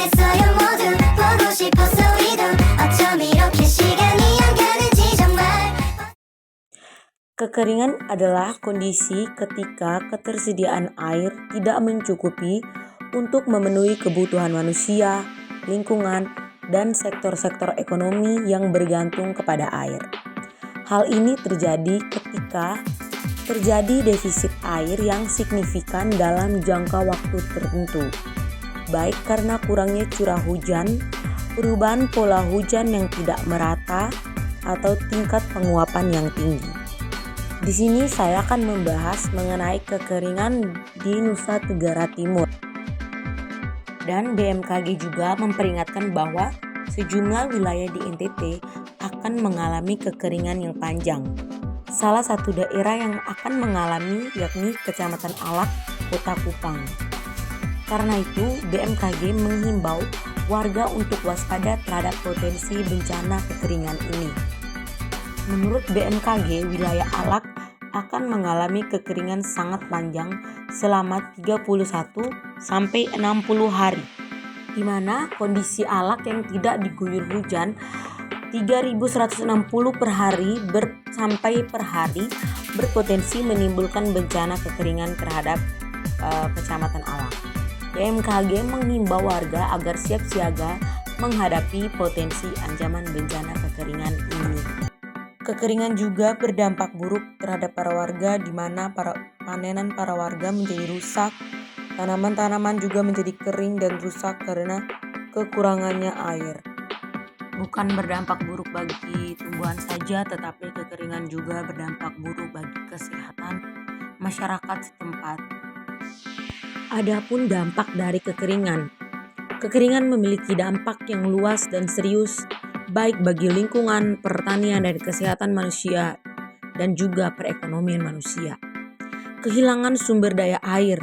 있어요 모두 보고 싶었어 우리도 어쩜 이렇게 시간이 안 가는지 정말. Kekeringan adalah kondisi ketika ketersediaan air tidak mencukupi untuk memenuhi kebutuhan manusia, lingkungan, dan sektor-sektor ekonomi yang bergantung kepada air. Hal ini terjadi ketika terjadi defisit air yang signifikan dalam jangka waktu tertentu, baik karena kurangnya curah hujan, perubahan pola hujan yang tidak merata, atau tingkat penguapan yang tinggi. Di sini saya akan membahas mengenai kekeringan di Nusa Tenggara Timur. Dan BMKG juga memperingatkan bahwa sejumlah wilayah di NTT akan mengalami kekeringan yang panjang. Salah satu daerah yang akan mengalami yakni Kecamatan Alak, Kota Kupang. Karena itu, BMKG menghimbau warga untuk waspada terhadap potensi bencana kekeringan ini. Menurut BMKG, wilayah Alak akan mengalami kekeringan sangat panjang selama 31 sampai 60 hari, di mana kondisi Alak yang tidak diguyur hujan 3.160 per hari sampai per hari berpotensi menimbulkan bencana kekeringan terhadap Kecamatan Alak. BMKG menghimbau warga agar siap siaga menghadapi potensi ancaman bencana kekeringan ini. Kekeringan juga berdampak buruk terhadap para warga, di mana panenan para warga menjadi rusak, tanaman-tanaman juga menjadi kering dan rusak karena kekurangannya air. Bukan berdampak buruk bagi tumbuhan saja, tetapi kekeringan juga berdampak buruk bagi kesehatan masyarakat setempat. Adapun dampak dari kekeringan. Kekeringan memiliki dampak yang luas dan serius, baik bagi lingkungan, pertanian, dan kesehatan manusia, dan juga perekonomian manusia. Kehilangan sumber daya air.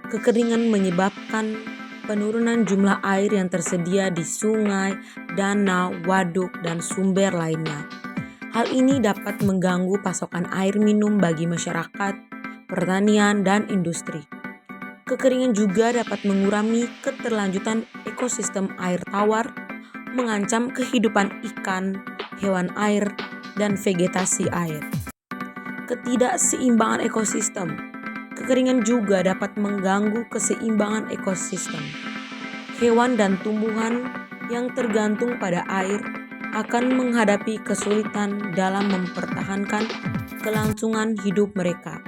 Kekeringan menyebabkan penurunan jumlah air yang tersedia di sungai, danau, waduk, dan sumber lainnya. Hal ini dapat mengganggu pasokan air minum bagi masyarakat, pertanian, dan industri. Kekeringan juga dapat mengurangi keterlanjutan ekosistem air tawar, mengancam kehidupan ikan, hewan air, dan vegetasi air. Ketidakseimbangan ekosistem. Kekeringan juga dapat mengganggu keseimbangan ekosistem. Hewan dan tumbuhan yang tergantung pada air akan menghadapi kesulitan dalam mempertahankan kelangsungan hidup mereka.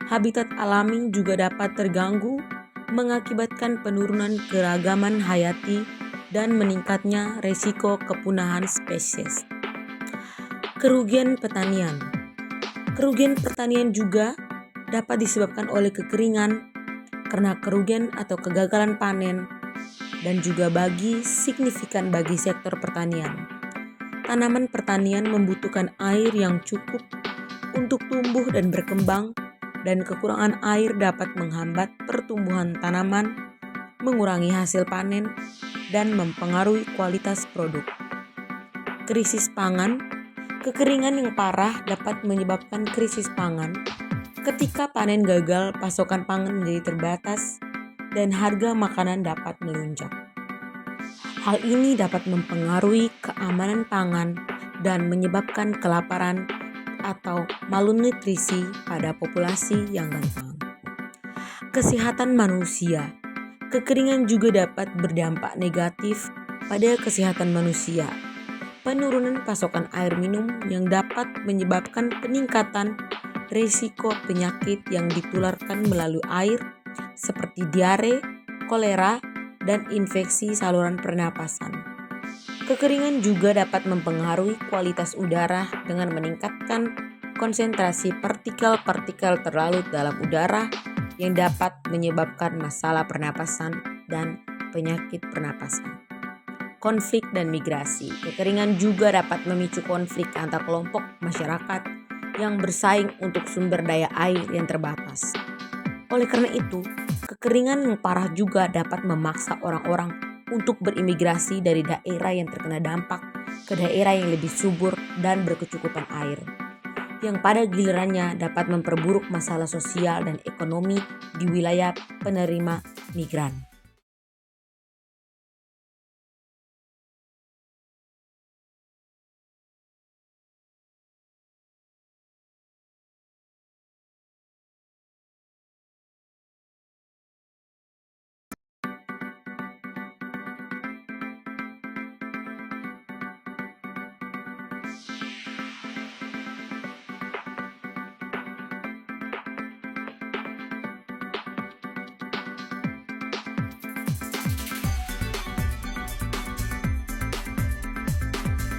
Habitat alami juga dapat terganggu, mengakibatkan penurunan keragaman hayati dan meningkatnya resiko kepunahan spesies. Kerugian pertanian. Kerugian pertanian juga dapat disebabkan oleh kekeringan karena kerugian atau kegagalan panen dan juga signifikan bagi sektor pertanian. Tanaman pertanian membutuhkan air yang cukup untuk tumbuh dan berkembang, dan kekurangan air dapat menghambat pertumbuhan tanaman, mengurangi hasil panen, dan mempengaruhi kualitas produk. Krisis pangan. Kekeringan yang parah dapat menyebabkan krisis pangan. Ketika panen gagal, pasokan pangan menjadi terbatas dan harga makanan dapat melonjak. Hal ini dapat mempengaruhi keamanan pangan dan menyebabkan kelaparan atau malnutrisi pada populasi yang rentan. Kesehatan manusia. Kekeringan juga dapat berdampak negatif pada kesehatan manusia. Penurunan pasokan air minum yang dapat menyebabkan peningkatan risiko penyakit yang ditularkan melalui air seperti diare, kolera, dan infeksi saluran pernapasan. Kekeringan juga dapat mempengaruhi kualitas udara dengan meningkatkan konsentrasi partikel-partikel terlarut dalam udara yang dapat menyebabkan masalah pernapasan dan penyakit pernapasan. Konflik dan migrasi. Kekeringan juga dapat memicu konflik antar kelompok masyarakat yang bersaing untuk sumber daya air yang terbatas. Oleh karena itu, kekeringan yang parah juga dapat memaksa orang-orang untuk berimigrasi dari daerah yang terkena dampak ke daerah yang lebih subur dan berkecukupan air, yang pada gilirannya dapat memperburuk masalah sosial dan ekonomi di wilayah penerima migran.